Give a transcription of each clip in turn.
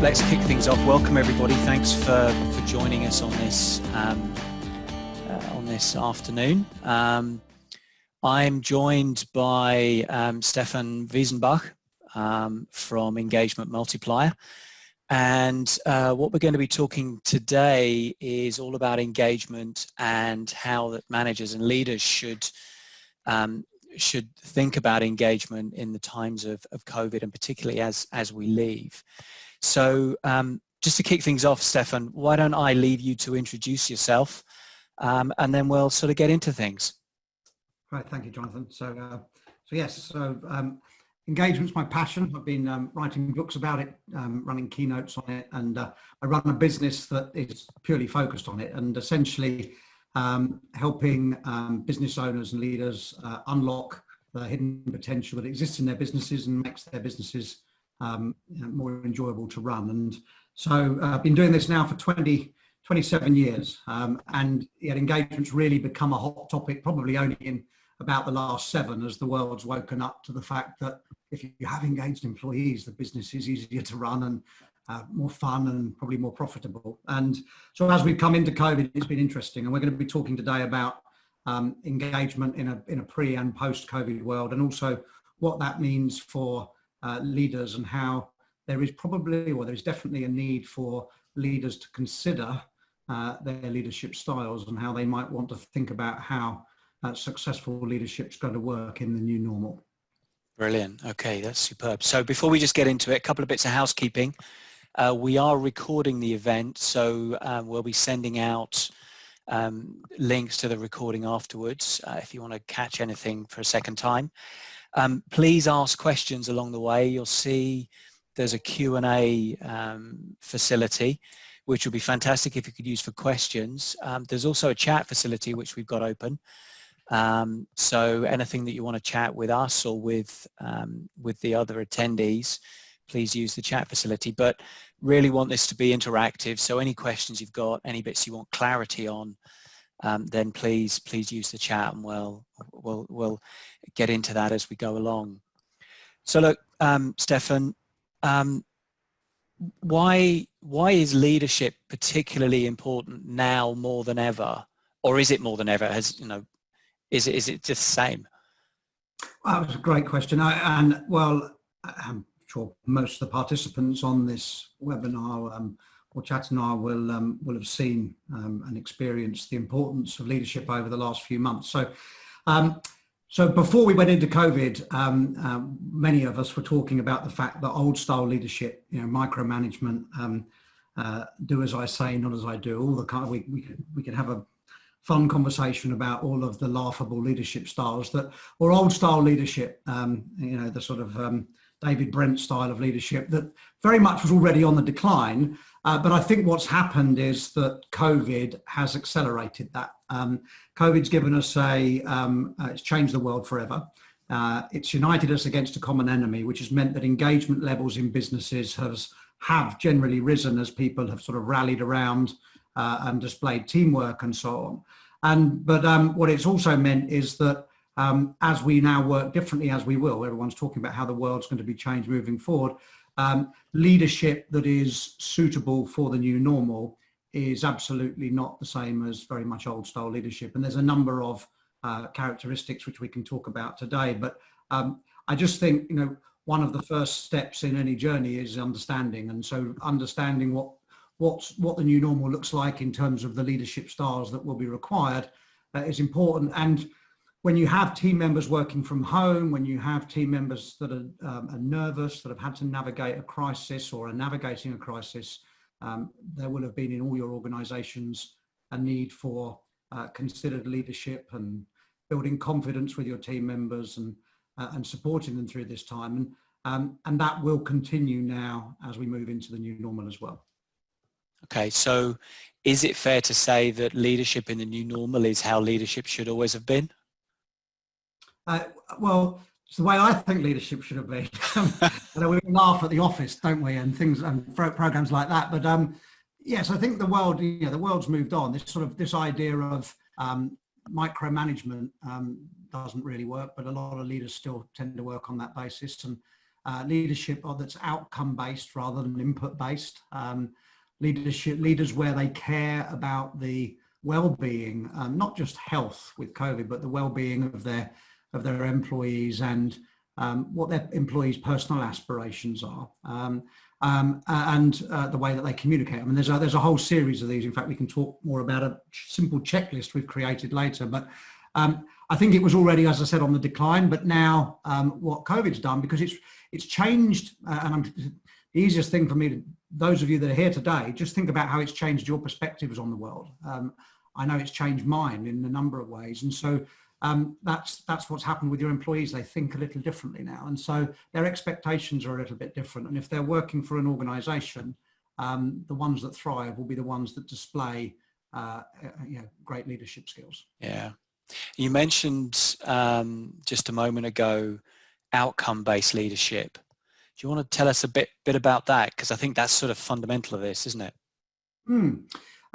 let's kick things off. Welcome everybody. Thanks for joining us on this afternoon. I'm joined by Stefan Wissenbach from Engagement Multiplier. And what we're going to be talking today is all about engagement and how that managers and leaders should think about engagement in the times of COVID, and particularly as we leave. So just to kick things off, Stefan, why don't I leave you to introduce yourself, and then we'll sort of get into things. Great, thank you, Jonathan. Engagement's my passion. I've been writing books about it, running keynotes on it, and I run a business that is purely focused on it, and essentially helping business owners and leaders unlock the hidden potential that exists in their businesses and makes their businesses more enjoyable to run. And so I've been doing this now for 27 years, and yet engagement's really become a hot topic, probably only in about the last 7, as the world's woken up to the fact that if you have engaged employees, the business is easier to run and more fun and probably more profitable. And so as we've come into COVID, it's been interesting, and we're going to be talking today about engagement in a pre and post COVID world, and also what that means for leaders, and how there is definitely a need for leaders to consider their leadership styles and how they might want to think about how successful leadership is going to work in the new normal. Brilliant. Okay, that's superb. So before we just get into it, a couple of bits of housekeeping. We are recording the event, so we'll be sending out links to the recording afterwards if you want to catch anything for a second time. Please ask questions along the way. You'll see there's a Q&A facility, which would be fantastic if you could use for questions. There's also a chat facility which we've got open. So anything that you want to chat with us or with the other attendees, please use the chat facility. But really want this to be interactive. So any questions you've got, any bits you want clarity on, then please use the chat, and we'll get into that as we go along. So look, Stefan, why is leadership particularly important now more than ever, or is it more than ever? Is it just the same? Well, that was a great question. I'm sure most of the participants on this webinar or chatting will have seen and experienced the importance of leadership over the last few months. So before we went into COVID, many of us were talking about the fact that old style leadership, micromanagement, do as I say, not as I do, all the kind of, we could have a fun conversation about all of the laughable leadership styles or old style leadership, the sort of David Brent style of leadership that very much was already on the decline. But I think what's happened is that COVID has accelerated that. COVID's given us it's changed the world forever. It's united us against a common enemy, which has meant that engagement levels in businesses have generally risen as people have sort of rallied around and displayed teamwork and so on. But what it's also meant is that as we now work differently, as we will, everyone's talking about how the world's going to be changed moving forward, leadership that is suitable for the new normal is absolutely not the same as very much old style leadership. And there's a number of characteristics which we can talk about today. But I just think, one of the first steps in any journey is understanding. And so understanding what the new normal looks like in terms of the leadership styles that will be required is important. And when you have team members working from home, when you have team members that are nervous, that have had to navigate a crisis or are navigating a crisis, there will have been in all your organizations a need for considered leadership and building confidence with your team members and supporting them through this time. And that will continue now as we move into the new normal as well. Okay, so is it fair to say that leadership in the new normal is how leadership should always have been? Well, it's the way I think leadership should have been. We laugh at the office, don't we, and things and programs like that. But yes, I think the world's moved on. This idea of micromanagement doesn't really work, but a lot of leaders still tend to work on that basis. leadership that's outcome-based rather than input-based, leaders where they care about the well-being, not just health with COVID, but the well-being of their employees and what their employees' personal aspirations are, and the way that they communicate. I mean, there's a whole series of these. In fact, we can talk more about a simple checklist we've created later. But I think it was already, as I said, on the decline. But now, what COVID's done, because it's changed, the easiest thing for me, those of you that are here today, just think about how it's changed your perspectives on the world. I know it's changed mine in a number of ways, and so that's what's happened with your employees. They think a little differently now, and so their expectations are a little bit different. And if they're working for an organisation, the ones that thrive will be the ones that display great leadership skills. Yeah, you mentioned just a moment ago outcome-based leadership. Do you want to tell us a bit about that? Because I think that's sort of fundamental of this, isn't it?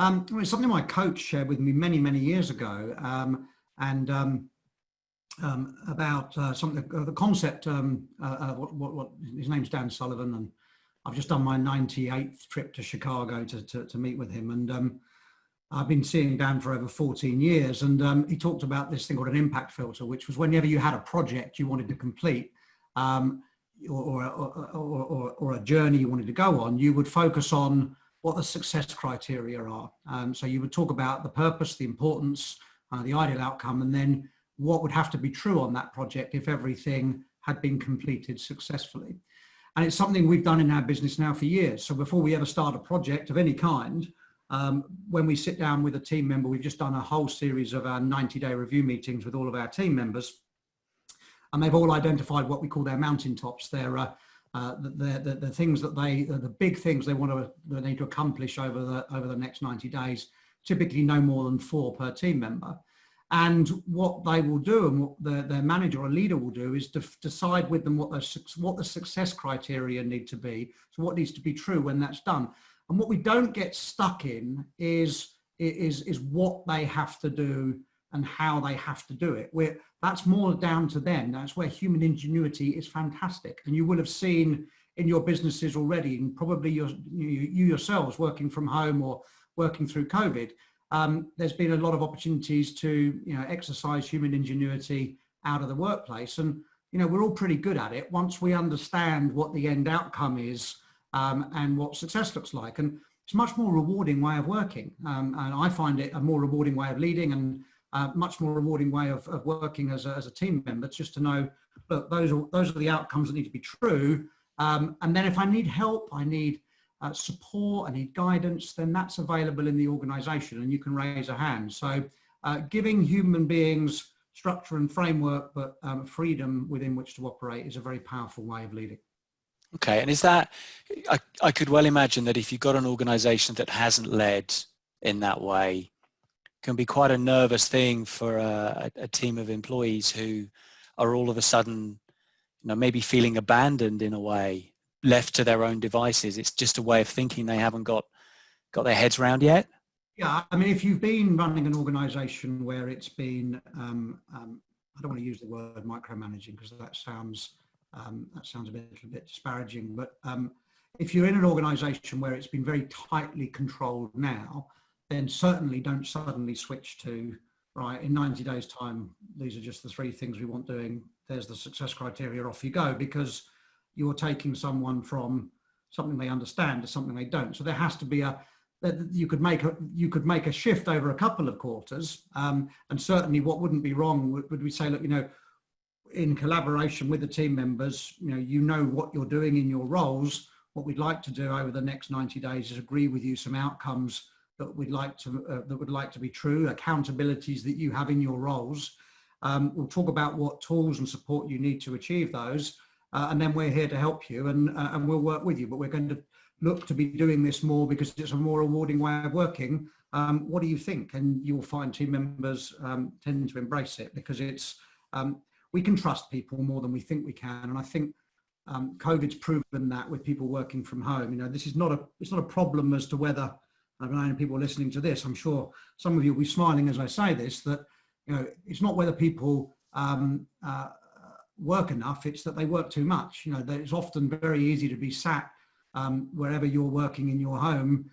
It's something my coach shared with me many years ago, about something, the concept. What his name's Dan Sullivan, and I've just done my 98th trip to Chicago to meet with him, and I've been seeing Dan for over 14 years, and he talked about this thing called an impact filter, which was whenever you had a project you wanted to complete, or a journey you wanted to go on, you would focus on what the success criteria are. So you would talk about the purpose, the importance, the ideal outcome, and then what would have to be true on that project if everything had been completed successfully. And it's something we've done in our business now for years. So before we ever start a project of any kind, when we sit down with a team member, we've just done a whole series of our 90-day review meetings with all of our team members. And they've all identified what we call their mountaintops. They're the things that the big things they need to accomplish over the next 90 days, typically no more than 4 per team member. And what they will do, and what their manager or leader will do, is decide with them what the success criteria need to be. So what needs to be true when that's done. And what we don't get stuck in is what they have to do and how they have to do it. That's more down to them. That's where human ingenuity is fantastic. And you will have seen in your businesses already, and probably you yourselves working from home or working through COVID, there's been a lot of opportunities to exercise human ingenuity out of the workplace. And we're all pretty good at it once we understand what the end outcome is, and what success looks like. And it's a much more rewarding way of working. And I find it a more rewarding way of leading, and much more rewarding way of working as a team member. It's just to know, look, those are the outcomes that need to be true. And then if I need help, I need support, I need guidance, then that's available in the organization and you can raise a hand. So giving human beings structure and framework, but freedom within which to operate is a very powerful way of leading. Okay, and is that, I could well imagine that if you've got an organization that hasn't led in that way, can be quite a nervous thing for a team of employees who are all of a sudden, maybe feeling abandoned in a way, left to their own devices. It's just a way of thinking they haven't got their heads around yet. Yeah, I mean, if you've been running an organization where it's been, I don't want to use the word micromanaging because that sounds a little bit disparaging, but if you're in an organization where it's been very tightly controlled now, then certainly don't suddenly switch to, right, in 90 days time, these are just the 3 things we want doing. There's the success criteria, off you go, because you're taking someone from something they understand to something they don't. So there has to be you could make a shift over a couple of quarters. And certainly what wouldn't be wrong would we say, look, in collaboration with the team members, what you're doing in your roles. What we'd like to do over the next 90 days is agree with you some outcomes that would like to be true, accountabilities that you have in your roles. We'll talk about what tools and support you need to achieve those, and then we're here to help you, and we'll work with you. But we're going to look to be doing this more because it's a more rewarding way of working. What do you think? And you will find team members tend to embrace it because it's we can trust people more than we think we can, and I think COVID's proven that with people working from home. This is not a problem as to whether. I know people listening to this, I'm sure some of you will be smiling as I say this, that it's not whether people work enough, it's that they work too much. You know, it's often very easy to be sat wherever you're working in your home,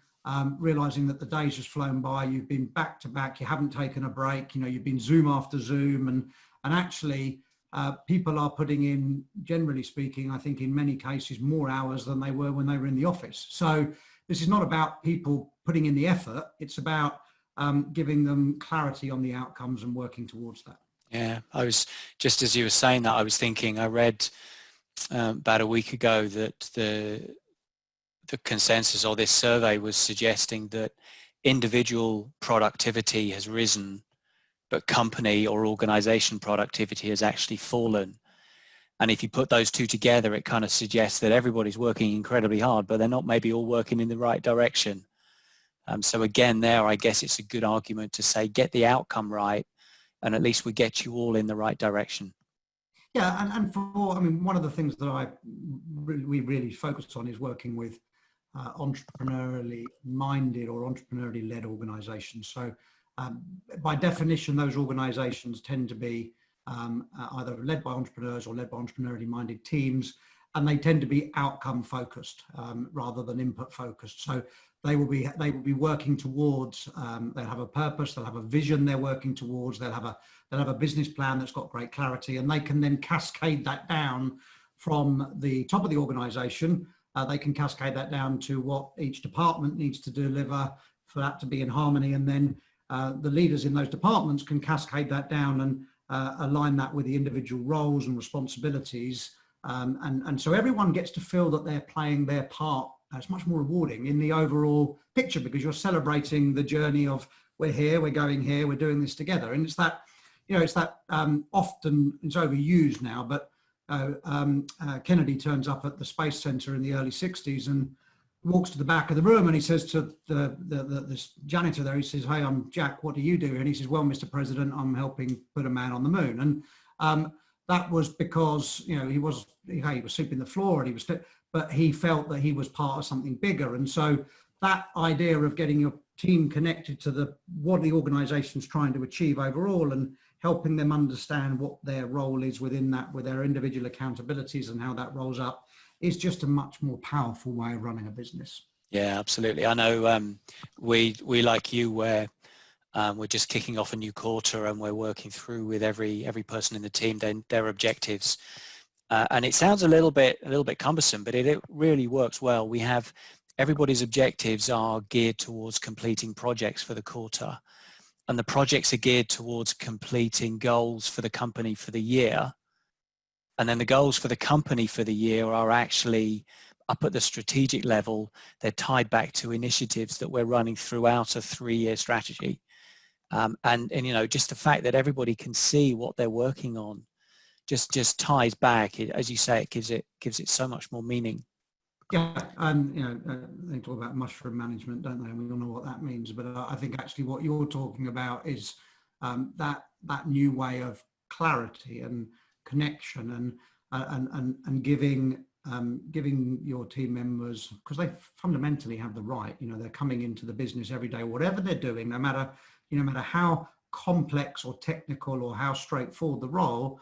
realizing that the day's just flown by, you've been back to back, you haven't taken a break, you know, you've been Zoom after Zoom, and actually people are putting in, generally speaking, I think in many cases, more hours than they were when they were in the office. So this is not about people putting in the effort, it's about giving them clarity on the outcomes and working towards that. Yeah, I was, just as you were saying that, I was thinking, I read about a week ago that the consensus or this survey was suggesting that individual productivity has risen, but company or organization productivity has actually fallen. And if you put those two together, it kind of suggests that everybody's working incredibly hard, but they're not maybe all working in the right direction. So again, there, I guess it's a good argument to say, get the outcome right, and at least we get you all in the right direction. Yeah, and I mean, one of the things that we really focus on is working with entrepreneurially minded or entrepreneurially led organizations. So by definition, those organizations tend to be either led by entrepreneurs or led by entrepreneurially minded teams, and they tend to be outcome focused rather than input focused. So they will be working towards, they'll have a purpose, they'll have a vision they're working towards, they'll have a business plan that's got great clarity, and they can then cascade that down from the top of the organization. They can cascade that down to what each department needs to deliver for that to be in harmony, and then the leaders in those departments can cascade that down and align that with the individual roles and responsibilities, and so everyone gets to feel that they're playing their part. It's much more rewarding in the overall picture, because you're celebrating the journey of, we're here, we're going here, we're doing this together. And it's that, you know, it's that often, it's overused now, but Kennedy turns up at the Space Center in the early 60s and walks to the back of the room, and he says to this janitor there, he says, "Hey, I'm Jack, what do you do?" And he says, "Well, Mr. President, I'm helping put a man on the moon." And that was because, you know, he was sweeping the floor, and but he felt that he was part of something bigger. And so that idea of getting your team connected to what the organization's trying to achieve overall, and helping them understand what their role is within that, with their individual accountabilities and how that rolls up, is just a much more powerful way of running a business. Yeah, absolutely. I know we like you, where we're just kicking off a new quarter, and we're working through with every person in the team their objectives. And it sounds a little bit cumbersome, but it really works well. We have everybody's objectives are geared towards completing projects for the quarter, and the projects are geared towards completing goals for the company for the year. And then the goals for the company for the year are actually up at the strategic level. They're tied back to initiatives that we're running throughout a 3-year strategy. And you know, just the fact that everybody can see what they're working on just ties back, as you say, it gives it so much more meaning. Yeah, and you know, they talk about mushroom management, don't they? And we all know what that means. But I think actually what you're talking about is that new way of clarity and connection, and giving your team members, because they fundamentally have the right. You know, they're coming into the business every day, whatever they're doing, no matter how complex or technical or how straightforward the role.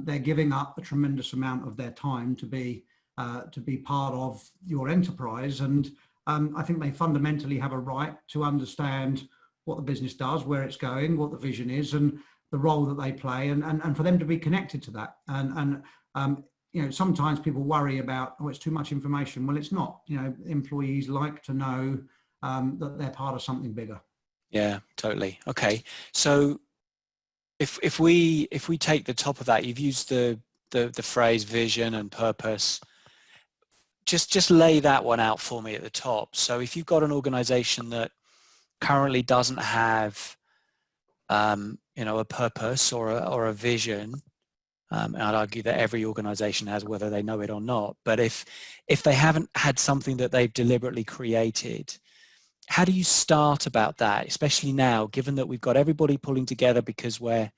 They're giving up a tremendous amount of their time to be part of your enterprise, and I think they fundamentally have a right to understand what the business does, where it's going, what the vision is, and the role that they play, and for them to be connected to that. And you know, sometimes people worry about, oh, it's too much information. Well, it's not. You know, employees like to know that they're part of something bigger. Yeah, totally. Okay, so if we take the top of that, you've used the phrase vision and purpose. Just lay that one out for me at the top. So if you've got an organization that currently doesn't have you know, a purpose or a vision, and I'd argue that every organization has, whether they know it or not, but if they haven't had something that they've deliberately created, how do you start about that, especially now, given that we've got everybody pulling together because we're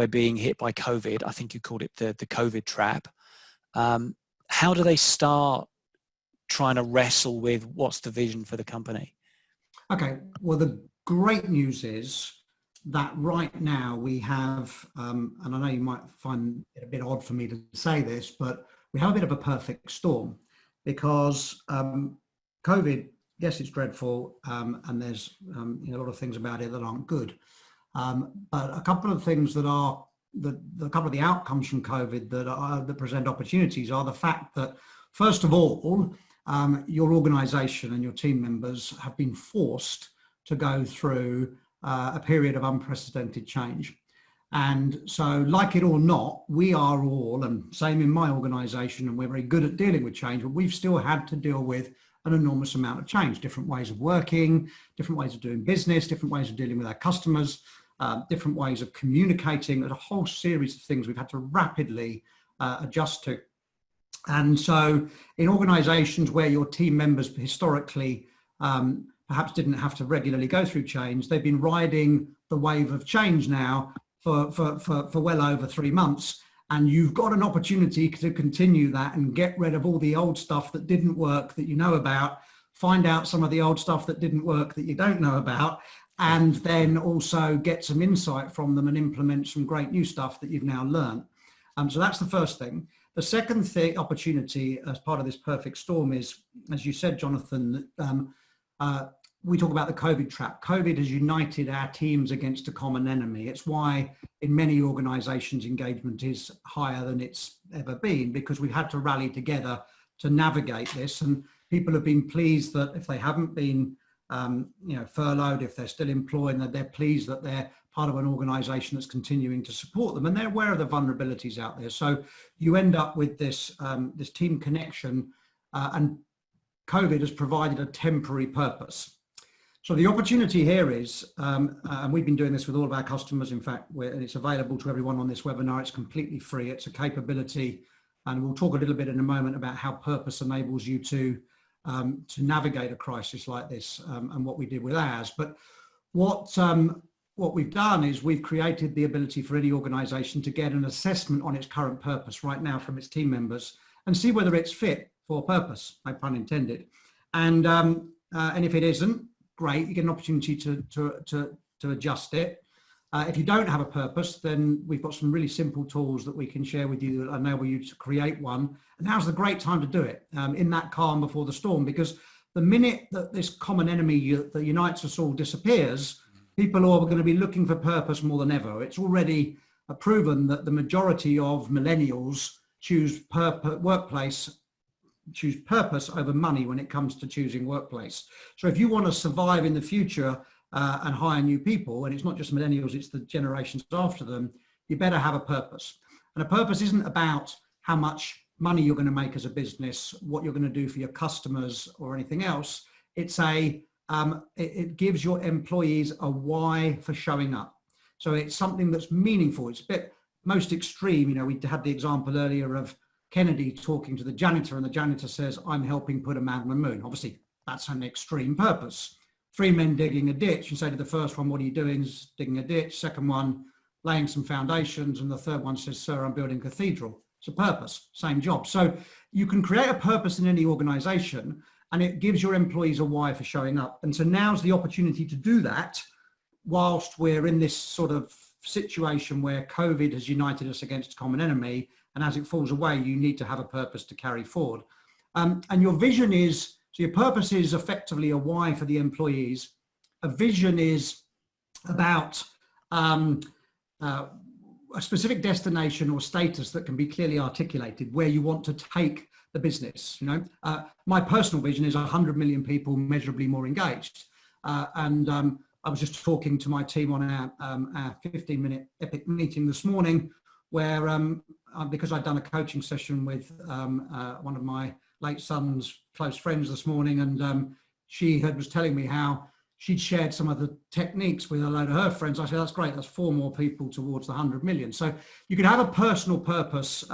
being hit by COVID? I think you called it the COVID trap. How do they start trying to wrestle with what's the vision for the company? Okay, well, the great news is that right now we have, and I know you might find it a bit odd for me to say this, but we have a bit of a perfect storm because COVID, yes, it's dreadful, and there's a lot of things about it that aren't good. But a couple of things that are, a couple of the outcomes from COVID that present opportunities are the fact that, first of all, your organisation and your team members have been forced to go through a period of unprecedented change. And so, like it or not, we are all, and same in my organisation, and we're very good at dealing with change, but we've still had to deal with an enormous amount of change, different ways of working, different ways of doing business, different ways of dealing with our customers, different ways of communicating. There's a whole series of things we've had to rapidly adjust to. And so in organisations where your team members historically perhaps didn't have to regularly go through change, they've been riding the wave of change now for well over 3 months. And you've got an opportunity to continue that and get rid of all the old stuff that didn't work that you know about, find out some of the old stuff that didn't work that you don't know about, and then also get some insight from them and implement some great new stuff that you've now learned. So that's the first thing. The second thing, opportunity as part of this perfect storm is, as you said, Jonathan, we talk about the COVID trap. COVID has united our teams against a common enemy. It's why in many organizations engagement is higher than it's ever been, because we've had to rally together to navigate this. And people have been pleased that if they haven't been furloughed, if they're still employed, that they're pleased that they're part of an organization that's continuing to support them, and they're aware of the vulnerabilities out there. So you end up with this, this team connection, and COVID has provided a temporary purpose. So the opportunity here is, and we've been doing this with all of our customers, in fact, and it's available to everyone on this webinar. It's completely free. It's a capability, and we'll talk a little bit in a moment about how purpose enables you to navigate a crisis like this, and what we did with ours. But what we've done is we've created the ability for any organisation to get an assessment on its current purpose right now from its team members and see whether it's fit for purpose, no pun intended. And if it isn't, great, you get an opportunity to adjust it. If you don't have a purpose, then we've got some really simple tools that we can share with you that enable you to create one. And now's the great time to do it, in that calm before the storm, because the minute that this common enemy that unites us all disappears, people are going to be looking for purpose more than ever. It's already proven that the majority of millennials choose purpose over money when it comes to choosing workplace. So if you want to survive in the future and hire new people, and it's not just millennials, it's the generations after them, you better have a purpose. And a purpose isn't about how much money you're going to make as a business, what you're going to do for your customers or anything else. It's it gives your employees a why for showing up. So it's something that's meaningful. It's a bit most extreme. We had the example earlier of Kennedy talking to the janitor, and the janitor says, "I'm helping put a man on the moon." Obviously, that's an extreme purpose. 3 men digging a ditch. You say to the first one, "What are you doing?" Is digging a ditch. Second one, laying some foundations. And the third one says, "Sir, I'm building a cathedral." It's a purpose, same job. So you can create a purpose in any organization, and it gives your employees a why for showing up. And so now's the opportunity to do that whilst we're in this sort of situation where COVID has united us against a common enemy. And as it falls away, you need to have a purpose to carry forward. And your vision is, so your purpose is effectively a why for the employees. A vision is about a specific destination or status that can be clearly articulated, where you want to take the business. My personal vision is 100 million people measurably more engaged. I was just talking to my team on our 15-minute epic meeting this morning, where because I'd done a coaching session with one of my late son's close friends this morning, and she was telling me how she'd shared some of the techniques with a load of her friends. I said, "That's great, that's 4 more people towards the 100 million. So you can have a personal purpose.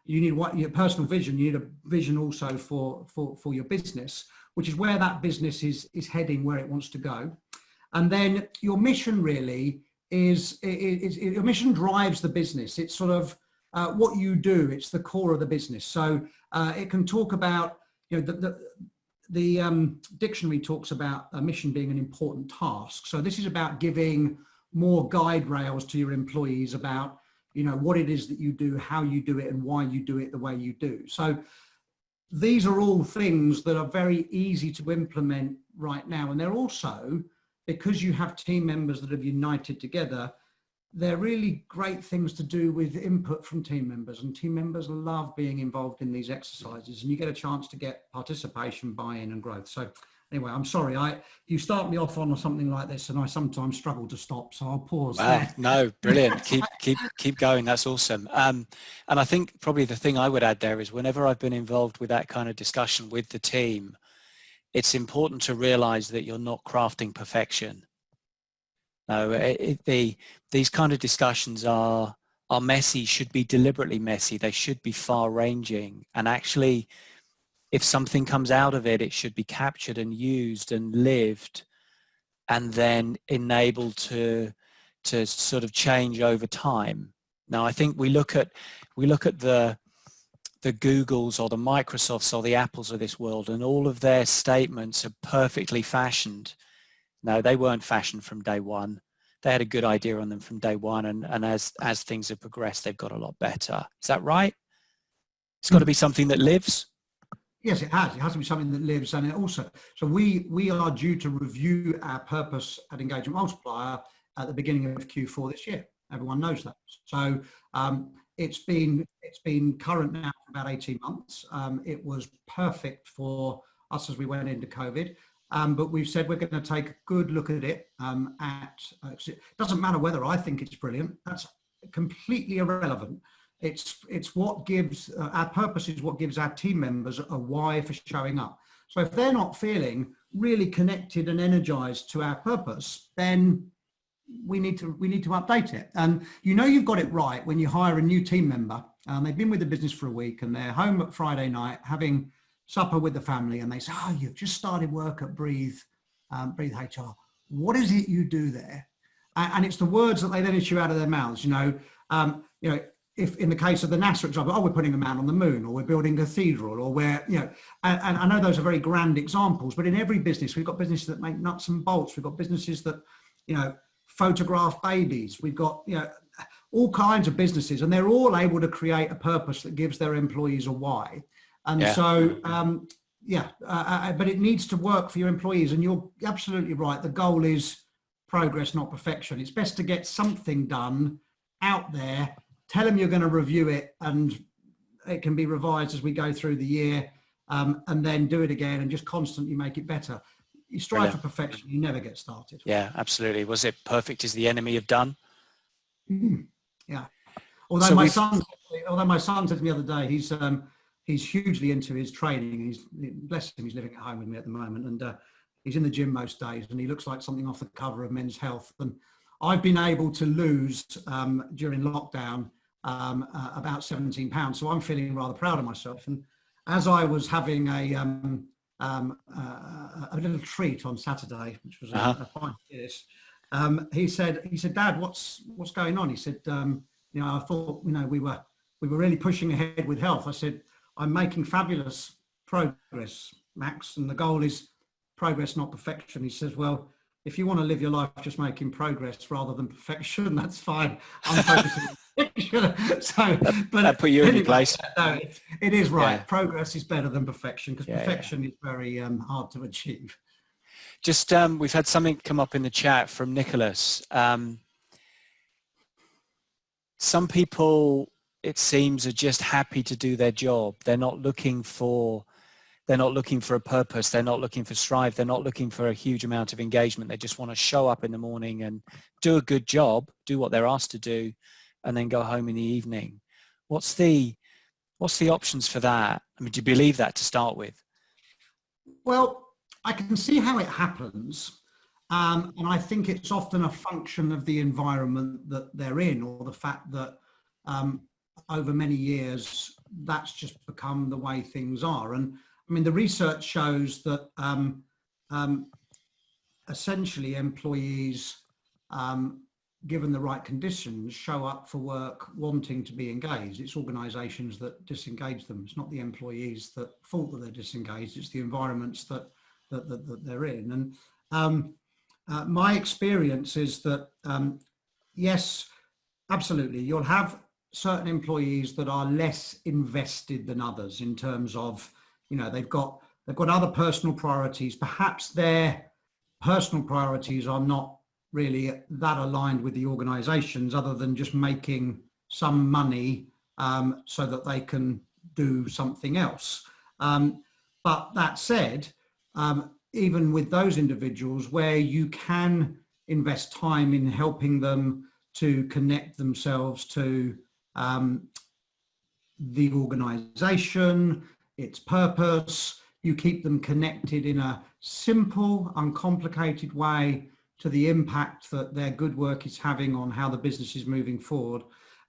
You need your personal vision. You need a vision also for your business, which is where that business is heading, where it wants to go. And then your mission really is your mission drives the business. It's sort of what you do. It's the core of the business. So it can talk about, the dictionary talks about a mission being an important task. So this is about giving more guide rails to your employees about, what it is that you do, how you do it, and why you do it the way you do. So these are all things that are very easy to implement right now. And they're also, because you have team members that have united together, they're really great things to do with input from team members, and team members love being involved in these exercises, and you get a chance to get participation, buy-in and growth. So anyway, I'm sorry, you start me off on something like this and I sometimes struggle to stop, so I'll pause there. No, brilliant. Keep going. That's awesome. And I think probably the thing I would add there is whenever I've been involved with that kind of discussion with the team, it's important to realize that you're not crafting perfection. No, these kind of discussions are messy, should be deliberately messy. They should be far-ranging, and actually, if something comes out of it, it should be captured and used and lived, and then enabled to sort of change over time. Now, I think we look at the Googles or the Microsofts or the Apples of this world, and all of their statements are perfectly fashioned. No, they weren't fashioned from day one. They had a good idea on them from day one, and as things have progressed, they've got a lot better. Is that right? It's got to be something that lives. Yes, it has. It has to be something that lives, and it also. So we are due to review our purpose at Engagement Multiplier at the beginning of Q4 this year. Everyone knows that. So it's been current now for about 18 months. It was perfect for us as we went into COVID. But we've said we're going to take a good look at it. It doesn't matter whether I think it's brilliant. That's completely irrelevant. It's what gives, our purpose is what gives our team members a why for showing up. So if they're not feeling really connected and energized to our purpose, then we need to update it. And you've got it right when you hire a new team member. They've been with the business for a week and they're home at Friday night having supper with the family, and they say, "Oh, you've just started work at Breathe HR. What is it you do there?" And it's the words that they then issue out of their mouths. If in the case of the NASA example, "Oh, we're putting a man on the moon," or "We're building a cathedral," or "We're," and I know those are very grand examples, but in every business, we've got businesses that make nuts and bolts. We've got businesses that, photograph babies. We've got, all kinds of businesses, and they're all able to create a purpose that gives their employees a why. And but it needs to work for your employees. And you're absolutely right. The goal is progress, not perfection. It's best to get something done out there, tell them you're going to review it, and it can be revised as we go through the year, and then do it again and just constantly make it better. You strive for perfection, you never get started. Yeah, absolutely. Was it perfect is the enemy of done? Yeah. Although my son said to me the other day, he's hugely into his training. Bless him, he's living at home with me at the moment, and he's in the gym most days, and he looks like something off the cover of Men's Health. And I've been able to lose during lockdown about 17 pounds, so I'm feeling rather proud of myself. And as I was having a little treat on Saturday, which was a pint of Guinness, he said, "Dad, what's going on?" He said, "I thought we were really pushing ahead with health." I said, "I'm making fabulous progress, Max, and the goal is progress, not perfection." He says, "Well, if you want to live your life just making progress rather than perfection, that's fine. I'm focusing on perfection." But that put you in your place. No, it is right. Yeah. Progress is better than perfection, because perfection is very hard to achieve. Just we've had something come up in the chat from Nicholas. Some people, it seems, are just happy to do their job. They're not looking for a purpose. They're not looking for strive. They're not looking for a huge amount of engagement. They just want to show up in the morning and do a good job, do what they're asked to do, and then go home in the evening. What's the options for that? I mean, do you believe that to start with? Well, I can see how it happens. And I think it's often a function of the environment that they're in, or the fact that over many years, that's just become the way things are. And I mean, the research shows that essentially employees, given the right conditions, show up for work wanting to be engaged. It's organisations that disengage them. It's not the employees that fault that they're disengaged. It's the environments that they're in. And my experience is that, yes, absolutely, you'll have certain employees that are less invested than others in terms of, they've got other personal priorities. Perhaps their personal priorities are not really that aligned with the organizations, other than just making some money so that they can do something else. But that said, even with those individuals, where you can invest time in helping them to connect themselves to the organization, its purpose, you keep them connected in a simple, uncomplicated way to the impact that their good work is having on how the business is moving forward.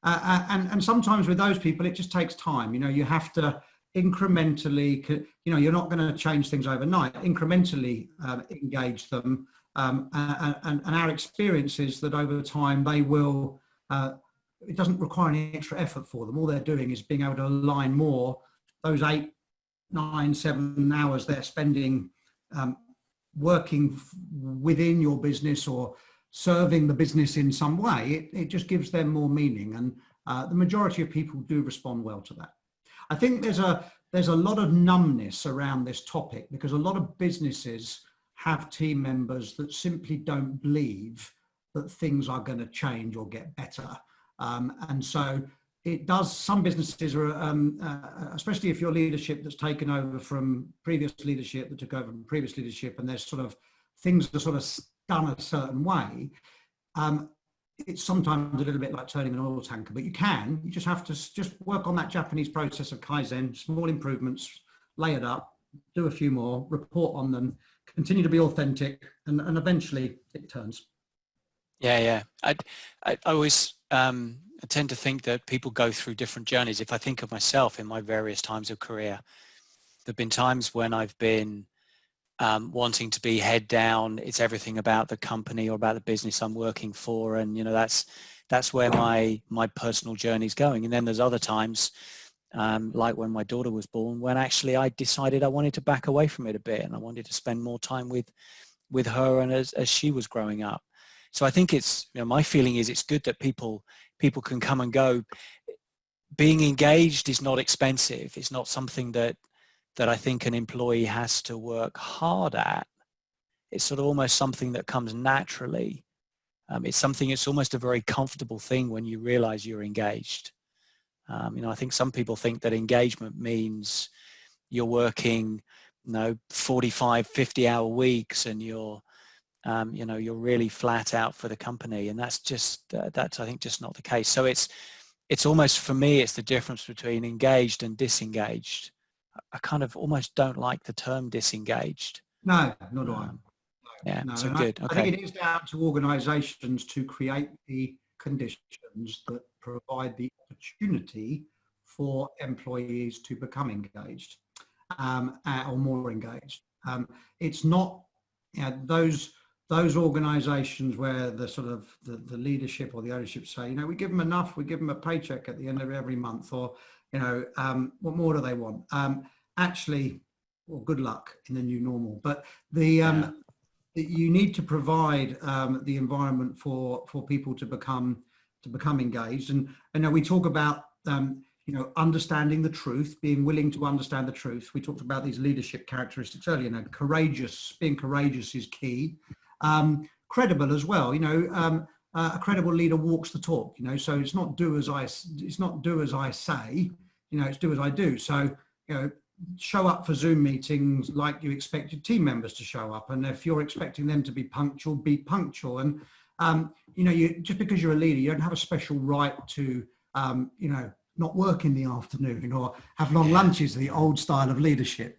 And sometimes with those people, it just takes time. You have to incrementally, you're not going to change things overnight, incrementally engage them. And our experience is that over time they will, it doesn't require any extra effort for them. All they're doing is being able to align more those 8, 9, 7 hours they're spending working within your business or serving the business in some way. It just gives them more meaning, and the majority of people do respond well to that. I think there's a lot of numbness around this topic, because a lot of businesses have team members that simply don't believe that things are going to change or get better. And so it does, some businesses are, especially if your leadership that's taken over from previous leadership, that took over from previous leadership, and there's sort of things are sort of done a certain way, it's sometimes a little bit like turning an oil tanker, but you just have to just work on that Japanese process of Kaizen, small improvements, lay it up, do a few more, report on them, continue to be authentic, and eventually it turns. Yeah. I always I tend to think that people go through different journeys. If I think of myself in my various times of career, there have been times when I've been wanting to be head down. It's everything about the company or about the business I'm working for, and that's where my personal journey is going. And then there's other times, like when my daughter was born, when actually I decided I wanted to back away from it a bit, and I wanted to spend more time with her and as she was growing up. So I think it's, my feeling is it's good that people can come and go. Being engaged is not expensive. It's not something that I think an employee has to work hard at. It's sort of almost something that comes naturally. It's almost a very comfortable thing when you realize you're engaged. I think some people think that engagement means you're working, 45, 50-hour weeks, and you're really flat out for the company. And that's I think just not the case. So it's almost, for me, it's the difference between engaged and disengaged. I kind of almost don't like the term disengaged. No, nor do I. Yeah, no. So good. Okay. I think it is down to organisations to create the conditions that provide the opportunity for employees to become engaged or more engaged. It's not those organisations where the sort of the leadership or the ownership say, we give them enough, we give them a paycheck at the end of every month, or what more do they want? Actually, well, good luck in the new normal. But you need to provide the environment for people to become engaged. And we talk about understanding the truth, being willing to understand the truth. We talked about these leadership characteristics earlier. Being courageous is key. Credible as well. A credible leader walks the talk. So it's not do as I say. It's do as I do. So show up for Zoom meetings like you expect your team members to show up, and if you're expecting them to be punctual. And you just because you're a leader, you don't have a special right to not work in the afternoon or have long lunches, the old style of leadership.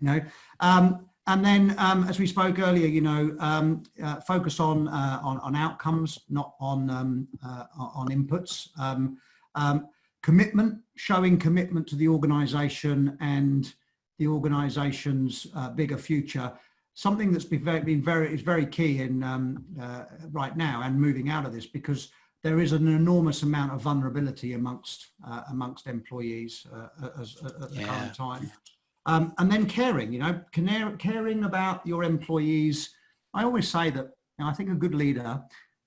And then, as we spoke earlier, focus on outcomes, not on inputs. Commitment, showing commitment to the organisation and the organisation's bigger future. Something that's is very key in right now and moving out of this, because there is an enormous amount of vulnerability amongst employees at the current time. And then caring, caring about your employees. I always say that Now, I think a good leader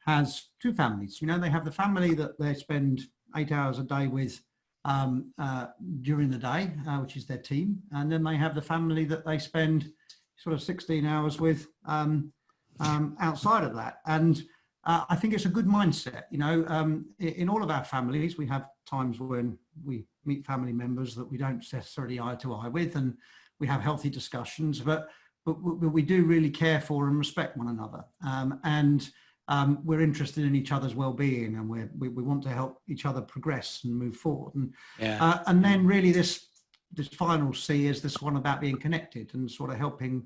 has two families. They have the family that they spend 8 hours a day with during the day, which is their team. And then they have the family that they spend sort of 16 hours with outside of that. And I think it's a good mindset. In all of our families, we have times when we meet family members that we don't necessarily eye to eye with, and we have healthy discussions, but we do really care for and respect one another. And we're interested in each other's well-being, and we want to help each other progress and move forward. And then really this final C is this one about being connected and sort of helping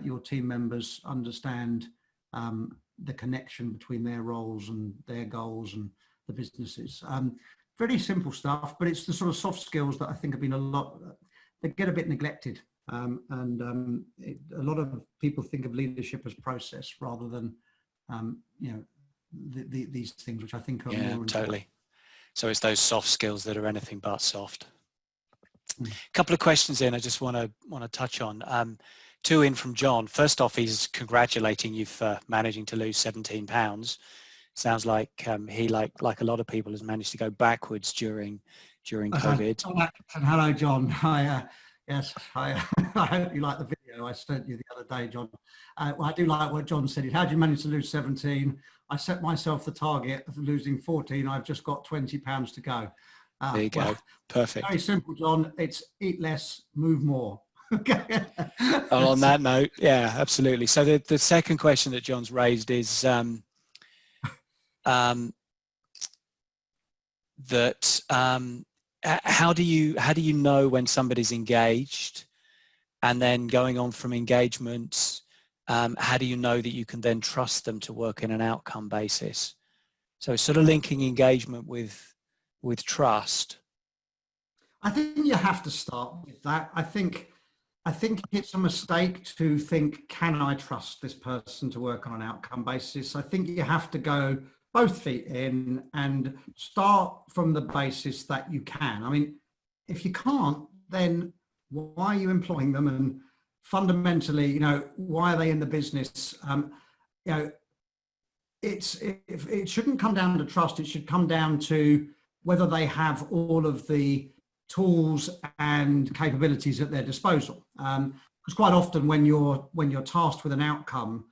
your team members understand the connection between their roles and their goals and the businesses. Very simple stuff, but it's the sort of soft skills that I think have been they get a bit neglected. A lot of people think of leadership as process rather than these things, which I think are more important. Totally. So it's those soft skills that are anything but soft. A couple of questions in I just want to touch on. Two in from John. First off, he's congratulating you for managing to lose 17 pounds. Sounds like he, like a lot of people, has managed to go backwards during COVID. And hello, John. Yes, I hope you like the video I sent you the other day, John. Well, I do like what John said. How did you manage to lose 17? I set myself the target of losing 14. I've just got 20 pounds to go. There you go. Perfect. Very simple, John. It's eat less, move more. Okay. Well, on that note, yeah, absolutely. So the second question that John's raised is that how do you know when somebody's engaged, and then going on from engagements, how do you know that you can then trust them to work in an outcome basis? So sort of linking engagement with trust. I think you have to start with that. I think it's a mistake to think, can I trust this person to work on an outcome basis? I think you have to go both feet in and start from the basis that you can. I mean, if you can't, then why are you employing them? And fundamentally, why are they in the business? It shouldn't come down to trust. It should come down to whether they have all of the tools and capabilities at their disposal. Because quite often when you're tasked with an outcome,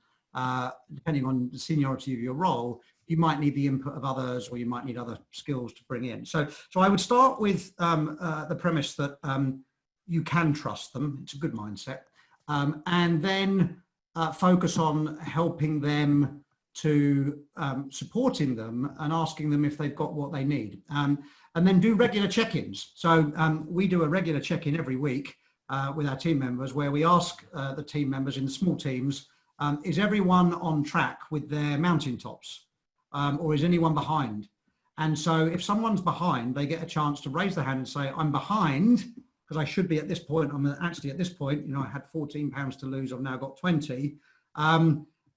depending on the seniority of your role, you might need the input of others, or you might need other skills to bring in. So I would start with the premise that you can trust them. It's a good mindset. And then focus on helping them, to supporting them and asking them if they've got what they need. And then do regular check-ins. So we do a regular check-in every week with our team members, where we ask the team members in the small teams, is everyone on track with their mountaintops? Or is anyone behind? And so if someone's behind, they get a chance to raise their hand and say, I'm behind because I should be at this point. I'm actually at this point, I had 14 pounds to lose. I've now got 20.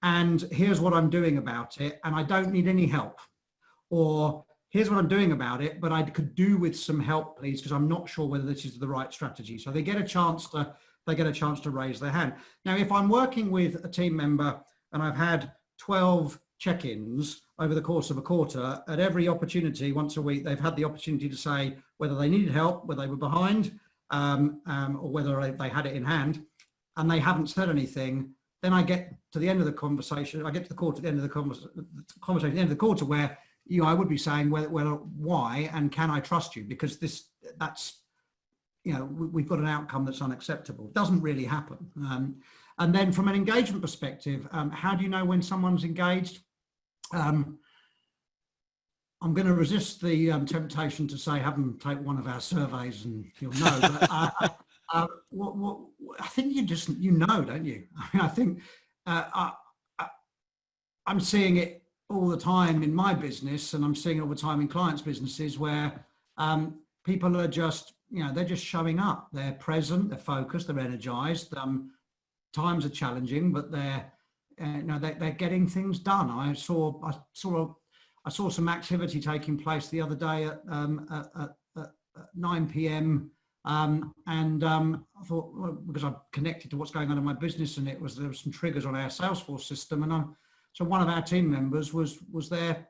And here's what I'm doing about it. And I don't need any help. Or here's what I'm doing about it, but I could do with some help, please, because I'm not sure whether this is the right strategy. So they get a chance to raise their hand. Now, if I'm working with a team member and I've had 12 check-ins over the course of a quarter, at every opportunity, once a week, they've had the opportunity to say whether they needed help, whether they were behind, or whether they had it in hand, and they haven't said anything. Then I get to the end of the conversation. I get to the quarter, at the end of the conversation, at the end of the quarter, where I would be saying, well, why, and can I trust you? Because that's we've got an outcome that's unacceptable. It doesn't really happen. And then from an engagement perspective, how do you know when someone's engaged? I'm going to resist the temptation to say, have them take one of our surveys and you'll know. But I think you know, don't you? I mean, I think I'm seeing it all the time in my business, and I'm seeing it all the time in clients' businesses, where people are just, they're just showing up. They're present, they're focused, they're energized. Times are challenging, but they're getting things done. I saw some activity taking place the other day at 9 p.m. And I thought, well, because I'm connected to what's going on in my business, and there were some triggers on our Salesforce system, and I So one of our team members was there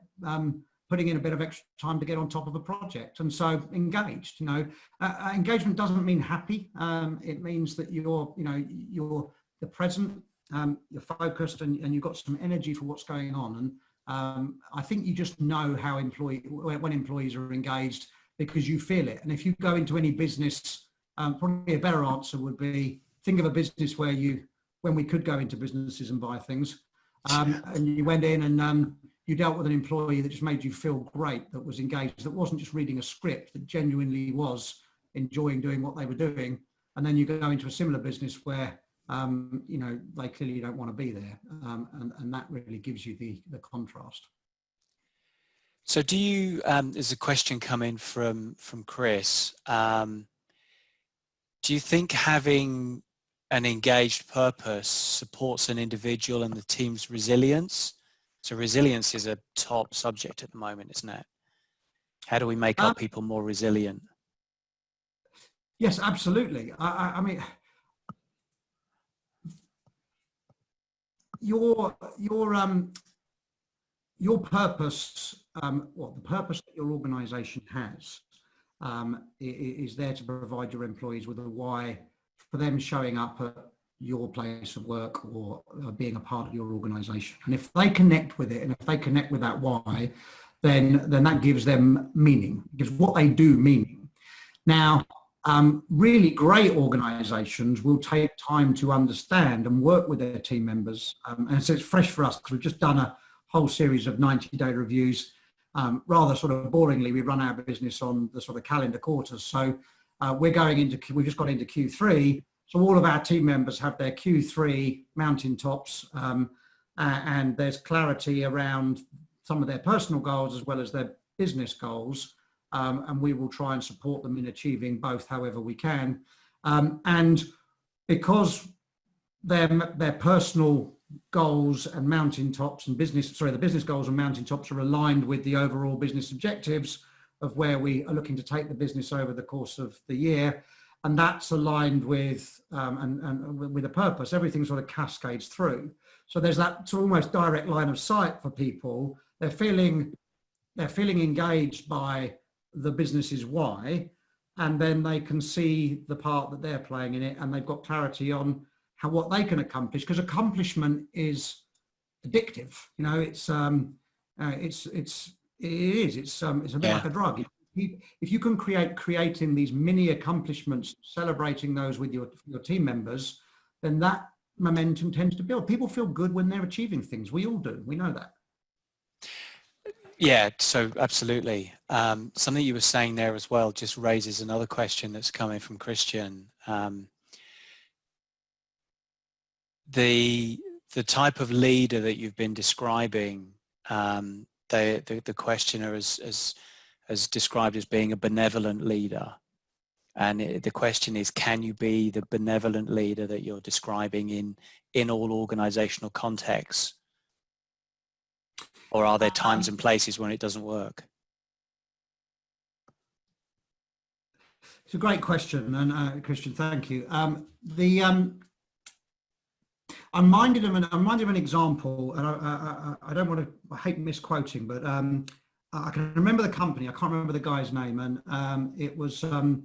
putting in a bit of extra time to get on top of a project, and so engaged. Engagement doesn't mean happy. It means that you're present, you're focused, and you've got some energy for what's going on. And I think you just know how when employees are engaged, because you feel it. And if you go into any business, probably a better answer would be, think of a business when we could go into businesses and buy things, and you went in and you dealt with an employee that just made you feel great, that was engaged, that wasn't just reading a script, that genuinely was enjoying doing what they were doing. And then you go into a similar business where, they clearly don't want to be there. And that really gives you the contrast. So do you, there's a question coming from Chris. Do you think having an engaged purpose supports an individual and the team's resilience? So resilience is a top subject at the moment, isn't it? How do we make our people more resilient? Yes, absolutely. I mean, your purpose, the purpose that your organisation has, is there to provide your employees with a why for them showing up at your place of work or being a part of your organisation. And if they connect with it, and if they connect with that why, then that gives them meaning, gives what they do meaning. Now, really great organisations will take time to understand and work with their team members. And so it's fresh for us because we've just done a whole series of 90-day reviews. Rather sort of boringly, we run our business on the sort of calendar quarters. So we've just got into Q3. So all of our team members have their Q3 mountaintops, and there's clarity around some of their personal goals as well as their business goals. And we will try and support them in achieving both however we can. And because their personal goals and mountaintops and the business goals and mountaintops are aligned with the overall business objectives of where we are looking to take the business over the course of the year, and that's aligned with and with a purpose, everything sort of cascades through. So there's that sort of almost direct line of sight for people. They're feeling engaged by the business's why, and then they can see the part that they're playing in it, and they've got clarity on what they can accomplish, because accomplishment is addictive. It's a bit like a drug. If you can creating these mini accomplishments, celebrating those with your team members, then that momentum tends to build. People feel good when they're achieving things. We all do. We know that. Yeah, so absolutely. Something you were saying there as well just raises another question that's coming from Christian. The type of leader that you've been describing, the questioner has described as being a benevolent leader. And the question is, can you be the benevolent leader that you're describing in all organizational contexts? Or are there times and places when it doesn't work? It's a great question, and Christian, thank you. I'm minded of an example, and I hate misquoting, but I can remember the company. I can't remember the guy's name, and it was the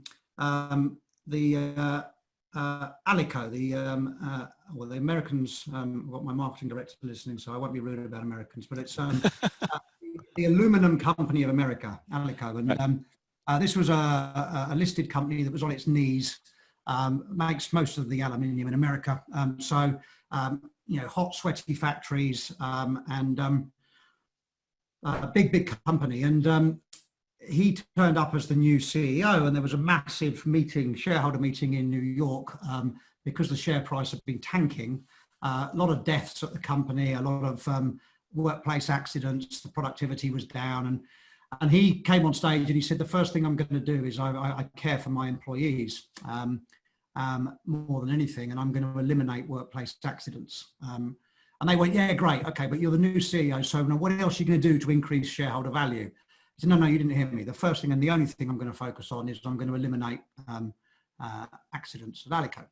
Alico, the Americans. I've got my marketing director listening, so I won't be rude about Americans, but it's the aluminum company of America, Alico, and this was a listed company that was on its knees, makes most of the aluminium in America. Hot, sweaty factories, and a big company. And he turned up as the new CEO, and there was a massive shareholder meeting in New York, because the share price had been tanking. A lot of deaths at the company, a lot of workplace accidents, the productivity was down. And he came on stage and he said, the first thing I'm going to do is I care for my employees more than anything, and I'm going to eliminate workplace accidents. And they went, yeah, great, okay, but you're the new CEO, so now what else are you going to do to increase shareholder value? He said, no, you didn't hear me. The first thing and the only thing I'm going to focus on is I'm going to eliminate accidents at Alico.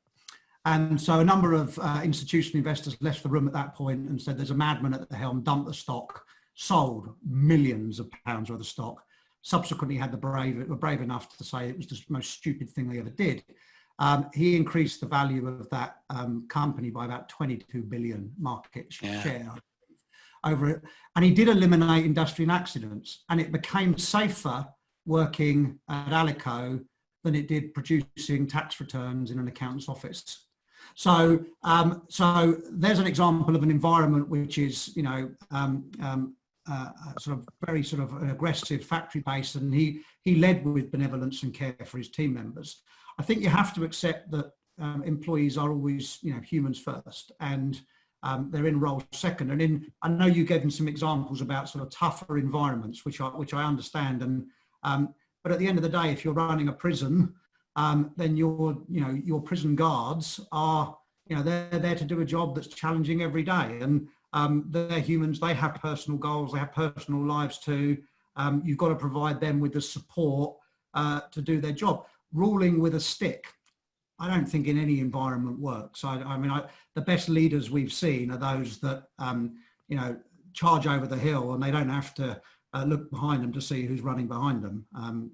And so a number of institutional investors left the room at that point and said, there's a madman at the helm, dump the stock, sold millions of pounds worth of stock. Subsequently were brave enough to say it was the most stupid thing they ever did. He increased the value of that company by about 22 billion market share over it. And he did eliminate industrial accidents, and it became safer working at Alico than it did producing tax returns in an accountant's office. So, so there's an example of an environment which is, you know, sort of very sort of an aggressive factory base, and he led with benevolence and care for his team members. I think you have to accept that employees are always, you know, humans first, and they're in role second. And I know you gave them some examples about sort of tougher environments, which I understand. And but at the end of the day, if you're running a prison, then your prison guards are, you know, they're there to do a job that's challenging every day, and they're humans. They have personal goals. They have personal lives too. You've got to provide them with the support to do their job. Ruling with a stick, I don't think in any environment works. I mean, the best leaders we've seen are those that, you know, charge over the hill and they don't have to look behind them to see who's running behind them.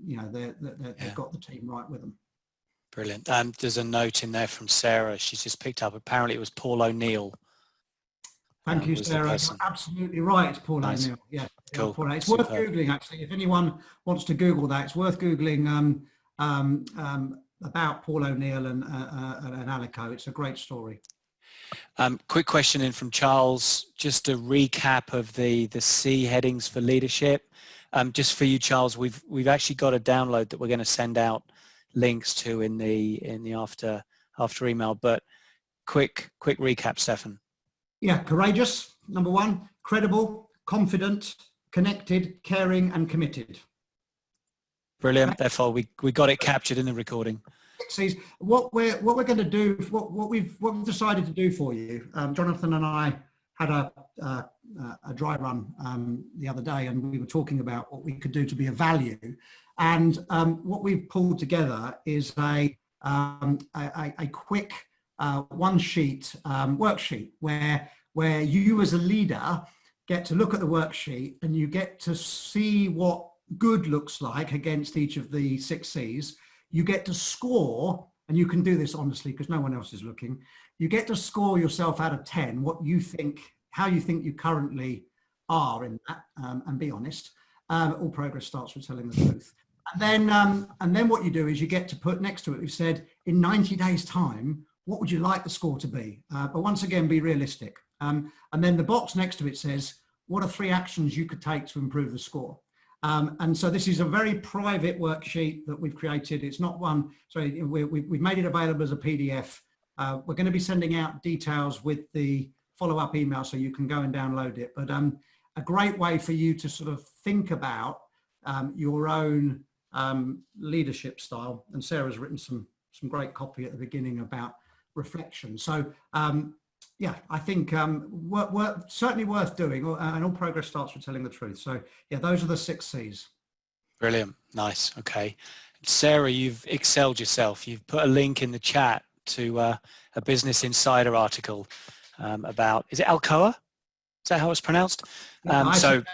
You know, they've got the team right with them. Brilliant. There's a note in there from Sarah. She's just picked up. Apparently it was Paul O'Neill. Thank you, Sarah. You're absolutely right. It's Paul O'Neill. Yeah, cool. It's worth Googling, actually. If anyone wants to Google that, it's worth Googling about Paul O'Neill and Alico. It's a great story. Quick question in from Charles. Just a recap of the C headings for leadership. Just for you, Charles, we've actually got a download that we're going to send out links to in the after email. But quick recap, Stefan. Yeah, courageous, number one, credible, confident, connected, caring, and committed. Brilliant. Okay. Therefore, we got it captured in the recording. What we're going to do, what we've decided to do for you. Jonathan and I had a dry run the other day, and we were talking about what we could do to be of value. And what we've pulled together is a quick one sheet worksheet where you as a leader get to look at the worksheet and you get to see what good looks like against each of the 6 C's. You get to score, and you can do this honestly because no one else is looking. You get to score yourself out of 10, what you think, how you think you currently are in that, and be honest. All progress starts with telling the truth. And then what you do is you get to put next to it, we've said in 90 days time, what would you like the score to be? But once again, be realistic. And then the box next to it says, what are 3 actions you could take to improve the score? And so this is a very private worksheet that we've created. It's not one, sorry, we've made it available as a PDF. We're going to be sending out details with the follow-up email so you can go and download it. But a great way for you to sort of think about your own leadership style. And Sarah's written some great copy at the beginning about reflection. So yeah, I think certainly worth doing, and all progress starts with telling the truth. So yeah, those are the 6 C's. Brilliant. Nice. Okay. Sarah, you've excelled yourself. You've put a link in the chat to a Business Insider article about, is it Alcoa? Is that how it's pronounced? So Alico,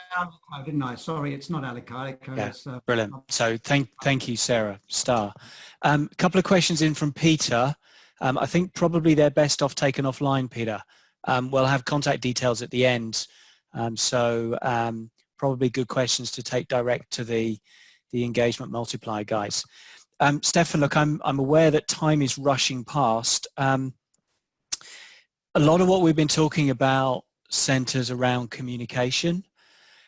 didn't I? Sorry, it's not Alico. Yeah, brilliant. So thank you, Sarah. Star. A couple of questions in from Peter. I think probably they're best off taken offline, Peter. We'll have contact details at the end. So probably good questions to take direct to the Engagement Multiplier guys. Stefan, look, I'm aware that time is rushing past. A lot of what we've been talking about centers around communication.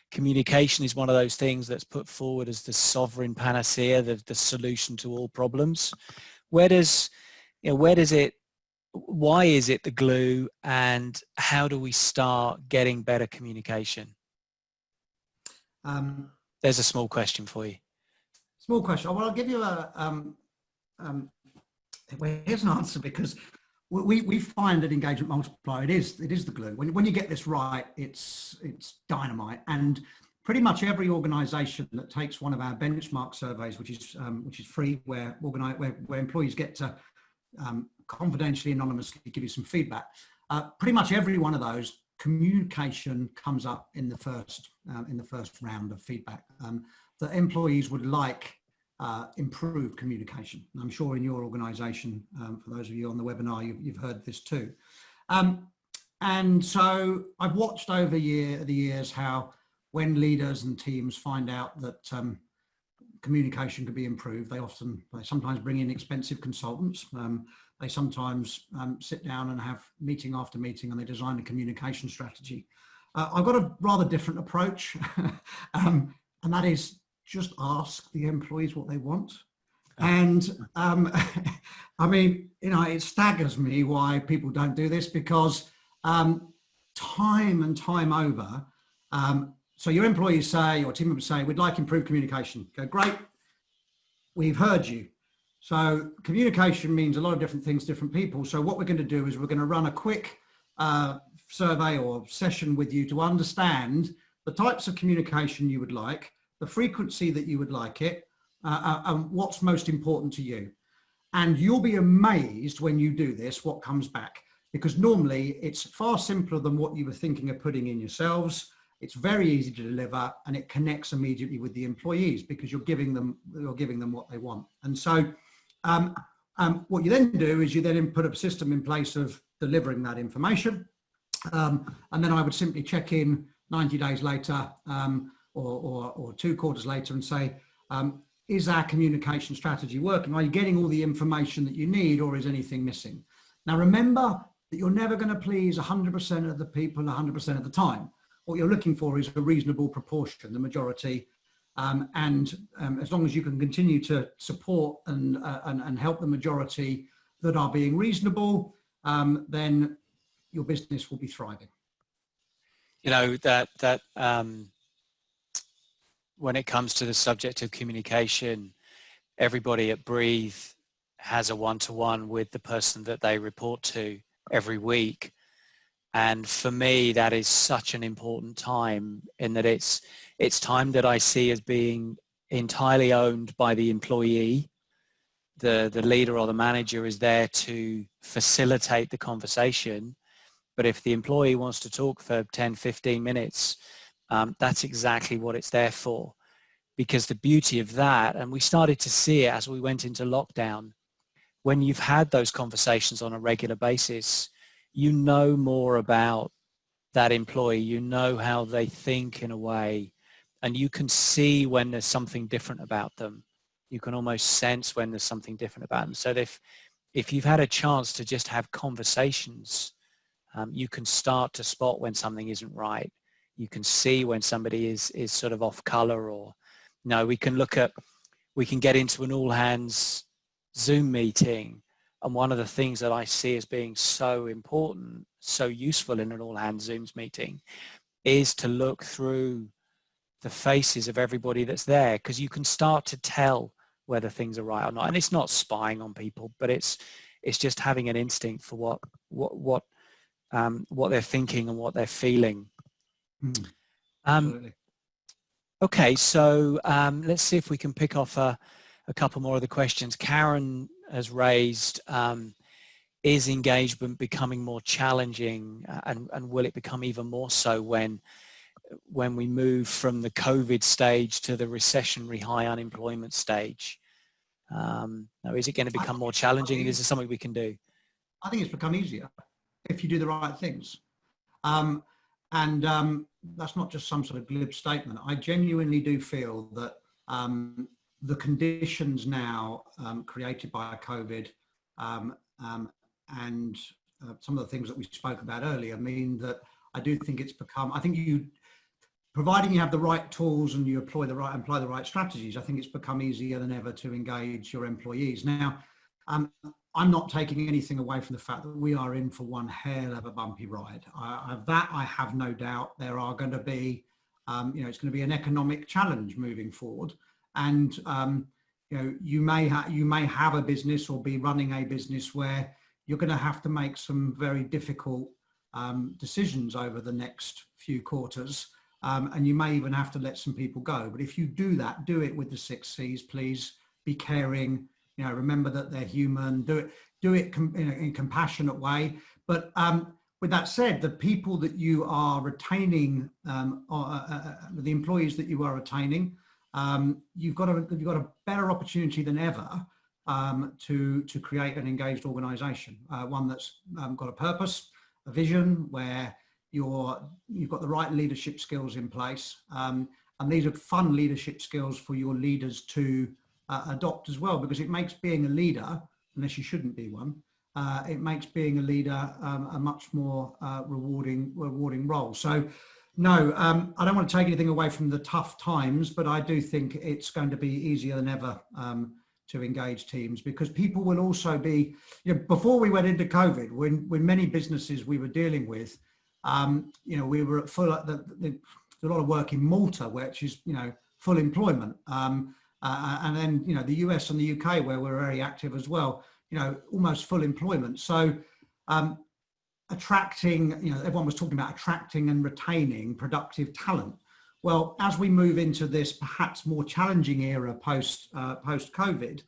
Communication is one of those things that's put forward as the sovereign panacea, the solution to all problems. Why is it the glue, and how do we start getting better communication? There's a small question for you. Small question. Well, I'll give you here's an answer, because we find at Engagement Multiplier, it is the glue. When you get this right, it's dynamite. And pretty much every organisation that takes one of our benchmark surveys, which is free, where employees get to confidentially, anonymously give you some feedback. Pretty much every one of those, communication comes up in the first round of feedback. That employees would like improved communication. I'm sure in your organisation, for those of you on the webinar, you've heard this too. And so I've watched over the years how when leaders and teams find out that communication could be improved, they sometimes bring in expensive consultants. They sometimes sit down and have meeting after meeting and they design a communication strategy. I've got a rather different approach, and that is just ask the employees what they want. And I mean, it staggers me why people don't do this, because time and time over, so your employees say, your team members say, we'd like improved communication. Go, great, we've heard you. So communication means a lot of different things, different people. So what we're going to do is we're going to run a quick survey or session with you to understand the types of communication you would like, the frequency that you would like it, and what's most important to you. And you'll be amazed when you do this, what comes back, because normally it's far simpler than what you were thinking of putting in yourselves. It's very easy to deliver, and it connects immediately with the employees because you're giving them what they want. And so what you then do is you then put a system in place of delivering that information. And then I would simply check in 90 days later or 2 quarters later and say, is our communication strategy working? Are you getting all the information that you need, or is anything missing? Now, remember that you're never going to please 100% of the people 100% of the time. What you're looking for is a reasonable proportion, the majority. As long as you can continue to support and help the majority that are being reasonable, then your business will be thriving. When it comes to the subject of communication, everybody at Breathe has a one-to-one with the person that they report to every week. And for me, that is such an important time, in that it's time that I see as being entirely owned by the employee. The leader or the manager is there to facilitate the conversation. But if the employee wants to talk for 10, 15 minutes, that's exactly what it's there for. Because the beauty of that, and we started to see it as we went into lockdown, when you've had those conversations on a regular basis, you know more about that employee, you know how they think in a way, and you can see when there's something different about them. You can almost sense when there's something different about them. So if you've had a chance to just have conversations, you can start to spot when something isn't right. You can see when somebody is sort of off color, or we can get into an all hands Zoom meeting. And one of the things that I see as being so important, so useful in an all hands Zooms meeting, is to look through the faces of everybody that's there, because you can start to tell whether things are right or not. And it's not spying on people, but it's just having an instinct for what they're thinking and what they're feeling. Okay, so let's see if we can pick off a couple more of the questions. Karen has raised, is engagement becoming more challenging, and will it become even more so when we move from the COVID stage to the recessionary high unemployment stage? Now, is it going to become more challenging, and is there something we can do? I think it's become easier if you do the right things. That's not just some sort of glib statement. I genuinely do feel that the conditions now created by COVID and some of the things that we spoke about earlier mean that I do think it's become, providing you have the right tools and you apply the right strategies, I think it's become easier than ever to engage your employees. Now, I'm not taking anything away from the fact that we are in for one hell of a bumpy ride. I have no doubt there are going to be, it's going to be an economic challenge moving forward. And, you may have a business or be running a business where you're going to have to make some very difficult decisions over the next few quarters. And you may even have to let some people go. But if you do that, do it with the 6 C's, please. Be caring, remember that they're human, do it in a compassionate way. But with that said, the people that you are retaining, the employees that you are retaining, you've got a better opportunity than ever to create an engaged organisation, one that's got a purpose, a vision, where you've got the right leadership skills in place, and these are fun leadership skills for your leaders to adopt as well, because it makes being a leader, unless you shouldn't be one, it makes being a leader a much more rewarding role. So no, I don't want to take anything away from the tough times, but I do think it's going to be easier than ever to engage teams, because people will also be, before we went into COVID, when many businesses we were dealing with, we were at full, a lot of work in Malta, which is, full employment. And then, the US and the UK, where we're very active as well, almost full employment. So attracting, everyone was talking about attracting and retaining productive talent. Well, as we move into this perhaps more challenging era post COVID,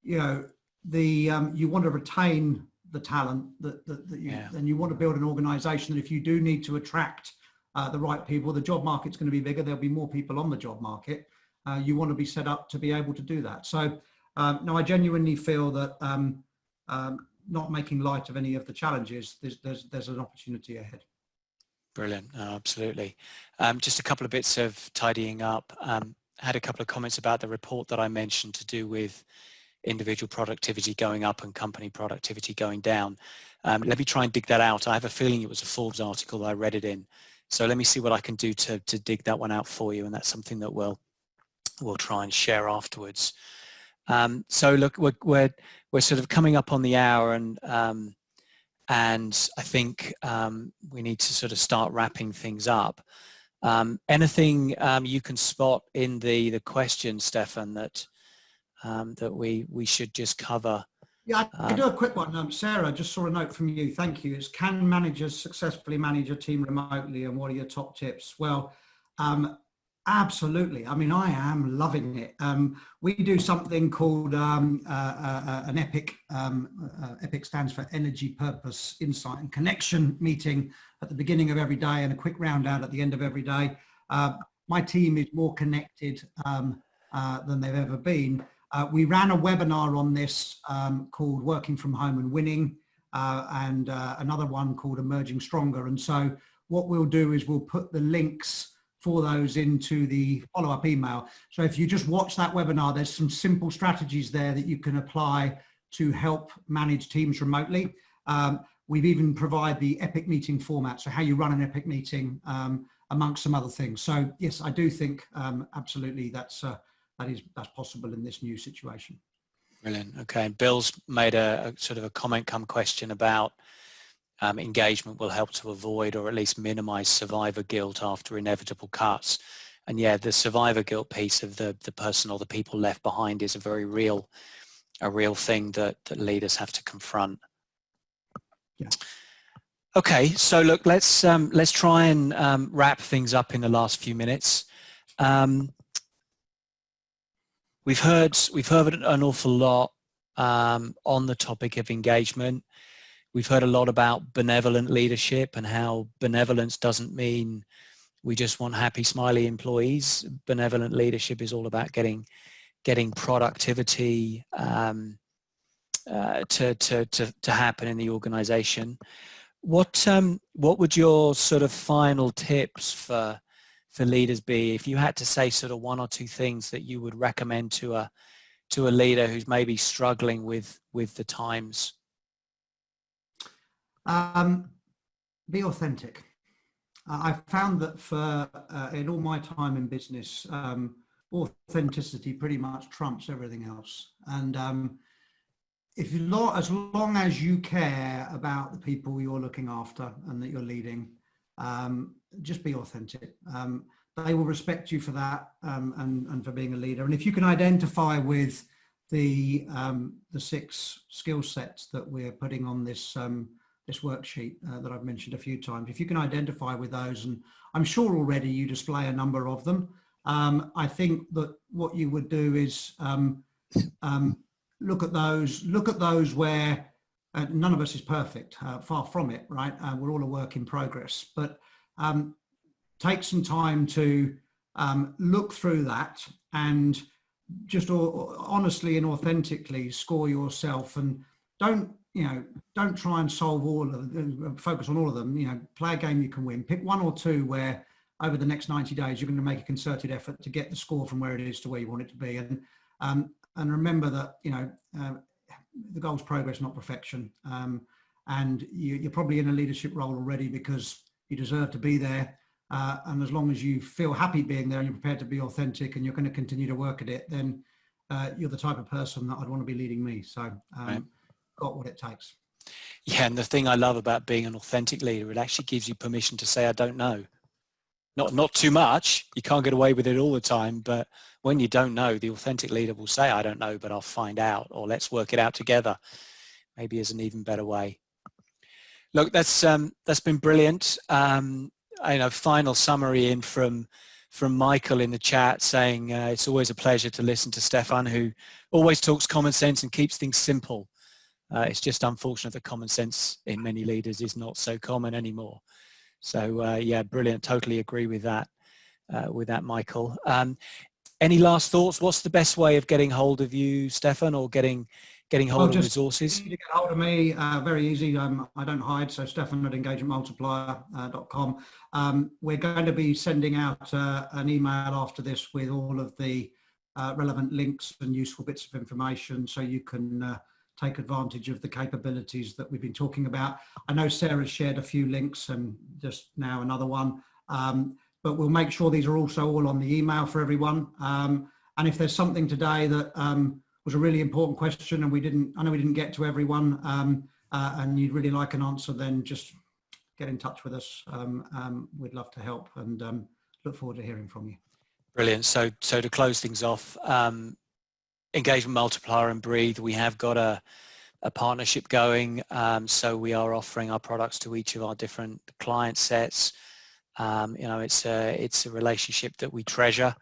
you want to retain the talent and you want to build an organisation that if you do need to attract the right people, the job market's going to be bigger. There'll be more people on the job market. You want to be set up to be able to do that. So no, I genuinely feel that not making light of any of the challenges, there's an opportunity ahead. Brilliant. Absolutely. Just a couple of bits of tidying up. Had a couple of comments about the report that I mentioned to do with individual productivity going up and company productivity going down. Let me try and dig that out. I have a feeling it was a Forbes article I read it in. So let me see what I can do to dig that one out for you. And that's something that we'll try and share afterwards. So look, we're sort of coming up on the hour, and I think we need to sort of start wrapping things up. Anything you can spot in the question, Stefan, that we should just cover? Yeah, I can do a quick one. Sarah, just saw a note from you. Thank you. It's, can managers successfully manage a team remotely, and what are your top tips? Well, absolutely. I mean, I am loving it. We do something called an EPIC. EPIC stands for Energy, Purpose, Insight and Connection meeting at the beginning of every day, and a quick round out at the end of every day. My team is more connected than they've ever been. We ran a webinar on this called Working from Home and Winning, and another one called Emerging Stronger. And so what we'll do is we'll put the links for those into the follow-up email. So if you just watch that webinar, there's some simple strategies there that you can apply to help manage teams remotely. We've even provided the EPIC meeting format, so how you run an EPIC meeting, amongst some other things. So yes, I do think absolutely that's possible in this new situation. Brilliant. Okay, and Bill's made a sort of a comment come question about engagement will help to avoid or at least minimize survivor guilt after inevitable cuts. And yeah, the survivor guilt piece of the person or the people left behind is a very real thing that leaders have to confront. Yeah. Okay, so look, let's try and wrap things up in the last few minutes. We've heard an awful lot on the topic of engagement. We've heard a lot about benevolent leadership and how benevolence doesn't mean we just want happy, smiley employees. Benevolent leadership is all about getting productivity to happen in the organization. What would your sort of final tips for leaders be if you had to say sort of one or two things that you would recommend to a leader who's maybe struggling with the times? Be authentic. I've found that in all my time in business, authenticity pretty much trumps everything else. And as long as you care about the people you're looking after and that you're leading, just be authentic. They will respect you for that, and for being a leader. And if you can identify with the 6 skill sets that we're putting on this worksheet that I've mentioned a few times, if you can identify with those, and I'm sure already you display a number of them, I think that what you would do is look at those where none of us is perfect, far from it, right? We're all a work in progress, but take some time to look through that and just honestly and authentically score yourself, and don't try and solve all of them, focus on all of them. Play a game you can win. Pick one or two where over the next 90 days, you're going to make a concerted effort to get the score from where it is to where you want it to be. And remember that, the goal is progress, not perfection. And you're probably in a leadership role already because you deserve to be there. And as long as you feel happy being there and you're prepared to be authentic and you're going to continue to work at it, then you're the type of person that I'd want to be leading me. So right. Got what it takes. Yeah, and the thing I love about being an authentic leader, it actually gives you permission to say, I don't know. Not too much. You can't get away with it all the time, but when you don't know, the authentic leader will say, I don't know, but I'll find out, or let's work it out together. Maybe is an even better way. Look, that's been brilliant. Final summary in from Michael in the chat saying it's always a pleasure to listen to Stefan, who always talks common sense and keeps things simple. It's just unfortunate that common sense in many leaders is not so common anymore. So yeah, brilliant. Totally agree with that, Michael. Any last thoughts? What's the best way of getting hold of you, Stefan, or getting hold of resources? You get hold of me, very easy. I don't hide, so Stefan at engagementmultiplier.com. We're going to be sending out an email after this with all of the relevant links and useful bits of information, so you can take advantage of the capabilities that we've been talking about. I know Sarah's shared a few links and just now another one, but we'll make sure these are also all on the email for everyone. And if there's something today that was a really important question and I know we didn't get to everyone, and you'd really like an answer, then just get in touch with us. We'd love to help, and look forward to hearing from you. Brilliant. So to close things off, Engagement Multiplier and Breathe, we have got a partnership going. So we are offering our products to each of our different client sets. It's a relationship that we treasure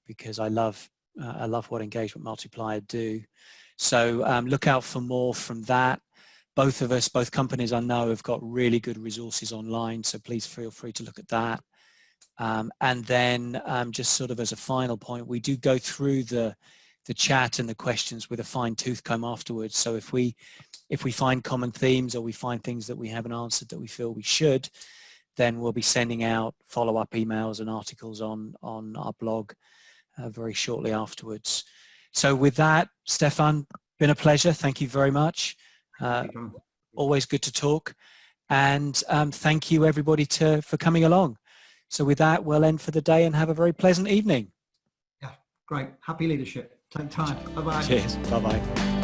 because I love what Engagement Multiplier do. So look out for more from that. Both companies I know have got really good resources online, so please feel free to look at that. And then just sort of as a final point, we do go through the chat and the questions with a fine-tooth comb afterwards. So if we find common themes, or we find things that we haven't answered that we feel we should, then we'll be sending out follow-up emails and articles on our blog very shortly afterwards. So with that, Stefan, been a pleasure. Thank you very much. Always good to talk. And thank you everybody for coming along. So with that, we'll end for the day and have a very pleasant evening. Yeah, great. Happy leadership. Take time. Bye-bye. Cheers. Bye-bye.